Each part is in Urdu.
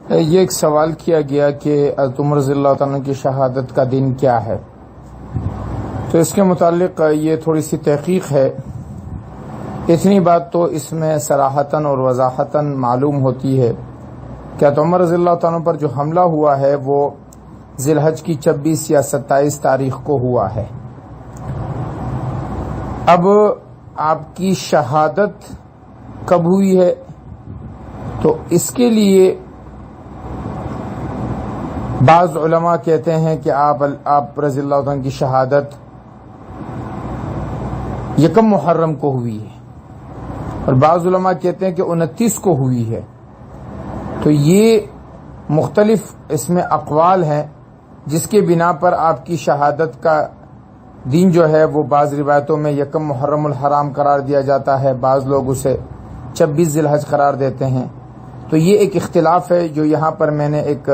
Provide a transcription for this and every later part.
یہ ایک سوال کیا گیا کہ حضرت عمر رضی اللہ تعالیٰ کی شہادت کا دن کیا ہے، تو اس کے متعلق یہ تھوڑی سی تحقیق ہے۔ اتنی بات تو اس میں صراحتاً اور وضاحتاً معلوم ہوتی ہے کہ حضرت عمر رضی اللہ تعالیٰ پر جو حملہ ہوا ہے وہ ذی الحج کی 26 یا 27 تاریخ کو ہوا ہے۔ اب آپ کی شہادت کب ہوئی ہے، تو اس کے لیے بعض علماء کہتے ہیں کہ آپ رضی اللہ عنہ کی شہادت یکم محرم کو ہوئی ہے، اور بعض علماء کہتے ہیں کہ 29 کو ہوئی ہے۔ تو یہ مختلف اس میں اقوال ہیں جس کے بنا پر آپ کی شہادت کا دن جو ہے وہ بعض روایتوں میں یکم محرم الحرام قرار دیا جاتا ہے، بعض لوگ اسے 26 ذی الحج قرار دیتے ہیں۔ تو یہ ایک اختلاف ہے جو یہاں پر میں نے ایک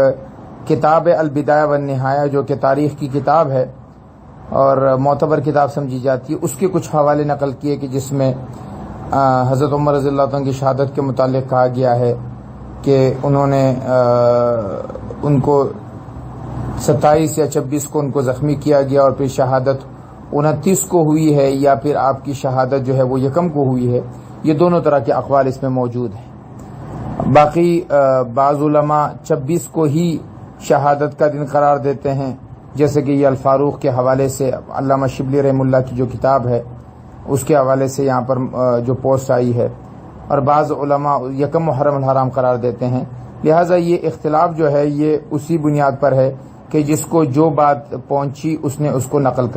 کتاب البدایہ والنہایہ جو کہ تاریخ کی کتاب ہے اور معتبر کتاب سمجھی جاتی ہے، اس کے کچھ حوالے نقل کیے کہ جس میں حضرت عمر رضی اللہ عنہ کی شہادت کے متعلق کہا گیا ہے کہ انہوں نے ان کو 27 یا 26 کو ان کو زخمی کیا گیا اور پھر شہادت 29 کو ہوئی ہے، یا پھر آپ کی شہادت جو ہے وہ یکم کو ہوئی ہے۔ یہ دونوں طرح کے اقوال اس میں موجود ہیں۔ باقی بعض علماء 26 کو ہی شہادت کا دن قرار دیتے ہیں، جیسے کہ یہ الفاروق کے حوالے سے علامہ شبلی رحمہ اللہ کی جو کتاب ہے اس کے حوالے سے یہاں پر جو پوسٹ آئی ہے، اور بعض علماء یکم محرم الحرام قرار دیتے ہیں۔ لہٰذا یہ اختلاف جو ہے یہ اسی بنیاد پر ہے کہ جس کو جو بات پہنچی اس نے اس کو نقل کر